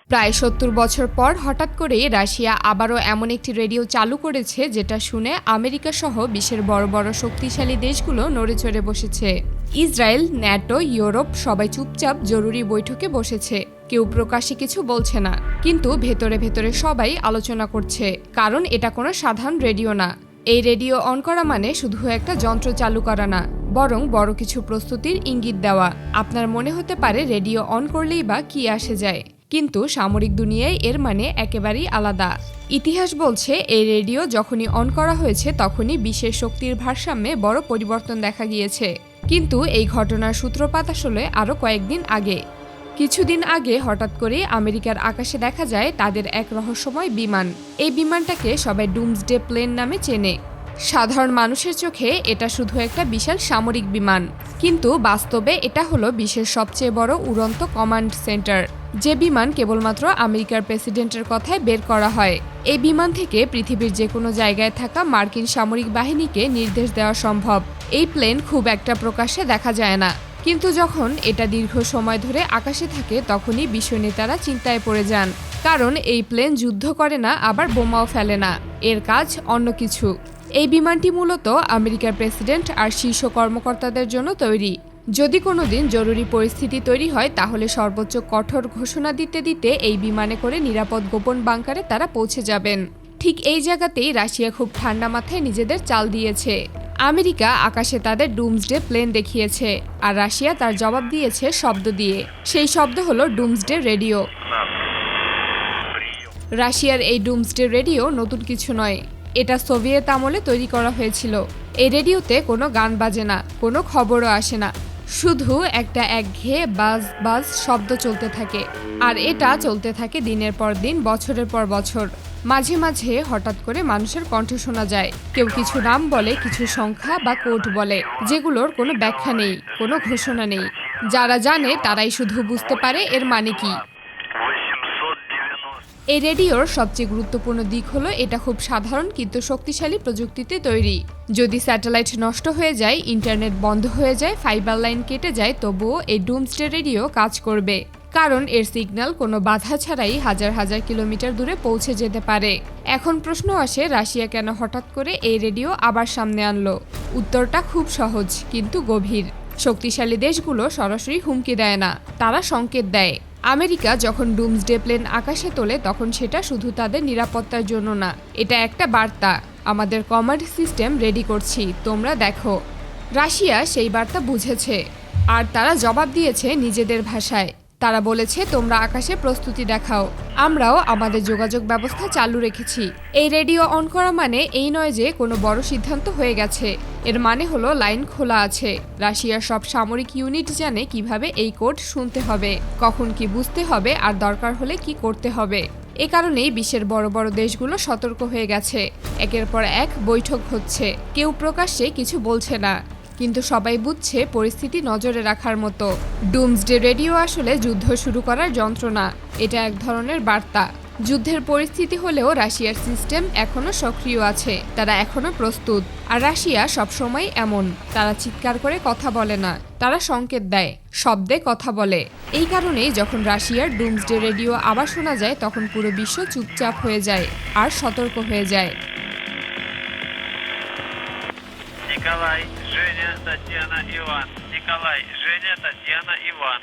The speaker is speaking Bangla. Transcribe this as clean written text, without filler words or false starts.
প্রায় ৭০ বছর পর হঠাৎ করেই রাশিয়া আবারও এমন একটি রেডিও চালু করেছে যেটা শুনে আমেরিকা সহ বিশ্বের বড় বড় শক্তিশালী দেশগুলো নড়েচড়ে বসেছে। ইসরায়েল, ন্যাটো, ইউরোপ সবাই চুপচাপ জরুরি বৈঠকে বসেছে। কেউ প্রকাশ্যে কিছু বলছে না, কিন্তু ভেতরে ভেতরে সবাই আলোচনা করছে, কারণ এটা কোনো সাধারণ রেডিও না। এই রেডিও অন করা মানে শুধু একটা যন্ত্র চালু করা না, বরং বড় কিছু প্রস্তুতির ইঙ্গিত দেওয়া। আপনার মনে হতে পারে রেডিও অন করলেই বা কি আসে যায়, কিন্তু সামরিক দুনিয়ায় এর মানে একেবারেই আলাদা। ইতিহাস বলছে এই রেডিও যখনই অন করা হয়েছে তখনই বিশ্বের শক্তির ভারসাম্যে বড় পরিবর্তন দেখা গিয়েছে। কিন্তু এই ঘটনার সূত্রপাত আসলে আরও কয়েকদিন আগে। কিছুদিন আগে হঠাৎ করে আমেরিকার আকাশে দেখা যায় তাদের এক রহস্যময় বিমান। এই বিমানটাকে সবাই ডুমসডে প্লেন নামে চেনে। সাধারণ মানুষের চোখে এটা শুধু একটা বিশাল সামরিক বিমান, কিন্তু বাস্তবে এটা হলো বিশ্বের সবচেয়ে বড় উড়ন্ত কমান্ড সেন্টার। যে বিমান কেবলমাত্র আমেরিকার প্রেসিডেন্টের কথায় বের করা হয়। এই বিমান থেকে পৃথিবীর যে কোনো জায়গায় থাকা মার্কিন সামরিক বাহিনীকে নির্দেশ দেওয়া সম্ভব। এই প্লেন খুব একটা প্রকাশ্যে দেখা যায় না, কিন্তু যখন এটা দীর্ঘ সময় ধরে আকাশে থাকে তখনই বিশ্ব নেতারা চিন্তায় পড়ে যান। কারণ এই প্লেন যুদ্ধ করে না, আবার বোমাও ফেলে না। এর কাজ অন্য কিছু। এই বিমানটি মূলত আমেরিকার প্রেসিডেন্ট আর শীর্ষ কর্মকর্তাদের জন্য তৈরি। যদি কোনোদিন জরুরি পরিস্থিতি তৈরি হয় তাহলে সর্বোচ্চ কঠোর ঘোষণা দিতে দিতে এই বিমানে করে নিরাপদ গোপন বাংকারে তারা পৌঁছে যাবেন। ঠিক এই জায়গাতেই রাশিয়া খুব ঠান্ডা মাথায় নিজেদের চাল দিয়েছে। আমেরিকা আকাশে তাদের ডুমসডে প্লেন দেখিয়েছে, আর রাশিয়া তার জবাব দিয়েছে শব্দ দিয়ে। সেই শব্দ হলো ডুমসডে রেডিও। রাশিয়ার এই ডুমসডে রেডিও নতুন কিছু নয়, এটা সোভিয়েত আমলে তৈরি করা হয়েছিল। এই রেডিওতে কোনো গান বাজে না, কোনো খবরও আসে না, শুধু একটা একঘেয়ে বাজ বাজ শব্দ চলতে থাকে। আর এটা চলতে থাকে দিনের পর দিন, বছরের পর বছর। মাঝে মাঝে হঠাৎ করে মানুষের কণ্ঠ শোনা যায়। কেউ কিছু নাম বলে, কিছু সংখ্যা বা কোড বলে, যেগুলোর কোনো ব্যাখ্যা নেই, কোনো ঘোষণা নেই। যারা জানে তারাই শুধু বুঝতে পারে এর মানে কি। এই রেডিওর সবচেয়ে গুরুত্বপূর্ণ দিক হলো এটা খুব সাধারণ কিন্তু শক্তিশালী প্রযুক্তিতে তৈরি। যদি স্যাটেলাইট নষ্ট হয়ে যায়, ইন্টারনেট বন্ধ হয়ে যায়, ফাইবার লাইন কেটে যায়, তবুও এই ডুমসডে রেডিও কাজ করবে। কারণ এর সিগন্যাল কোনো বাধা ছাড়াই হাজার হাজার কিলোমিটার দূরে পৌঁছে যেতে পারে। এখন প্রশ্ন আসে, রাশিয়া কেন হঠাৎ করে এই রেডিও আবার সামনে আনলো? উত্তরটা খুব সহজ কিন্তু গভীর। শক্তিশালী দেশগুলো সরাসরি হুমকি দেয় না, তারা সংকেত দেয়। আমেরিকা যখন ডুমসডে প্লেন আকাশে তোলে তখন সেটা শুধু তাদের নিরাপত্তার জন্য না, এটা একটা বার্তা, আমাদের কমান্ড সিস্টেম রেডি করছি, তোমরা দেখো। রাশিয়া সেই বার্তা বুঝেছে, আর তারা জবাব দিয়েছে নিজেদের ভাষায়। তারা বলেছে, তোমরা আকাশে প্রস্তুতি দেখাও, আমরাও আমাদের যোগাযোগ ব্যবস্থা চালু রেখেছি। এই রেডিও অন করা মানে এই নয় যে কোনো বড় সিদ্ধান্ত হয়ে গেছে। এর মানে হলো লাইন খোলা আছে। রাশিয়ার সব সামরিক ইউনিট জানে কিভাবে এই কোড শুনতে হবে, কখন কি বুঝতে হবে, আর দরকার হলে কি করতে হবে। এ কারণেই বিশ্বের বড় বড় দেশগুলো সতর্ক হয়ে গেছে। একের পর এক বৈঠক হচ্ছে, কেউ প্রকাশ্যে কিছু বলছে না, কিন্তু সবাই বুঝছে পরিস্থিতি নজরে রাখার মতো। ডুমসডে রেডিও আসলে যুদ্ধ শুরু করার যন্ত্র না, এটা এক ধরনের বার্তা। যুদ্ধের পরিস্থিতি হলেও রাশিয়ার সিস্টেম এখনো সক্রিয় আছে, তারা এখনো প্রস্তুত। আর রাশিয়া সবসময় এমন, তারা চিৎকার করে কথা বলে না, তারা সংকেত দেয়, শব্দে কথা বলে। এই কারণেই যখন রাশিয়ার ডুমসডে রেডিও আবার শোনা যায় তখন পুরো বিশ্ব চুপচাপ হয়ে যায় আর সতর্ক হয়ে যায়। Николай, Женя, Татьяна, Иван. Николай, Женя, Татьяна, Иван.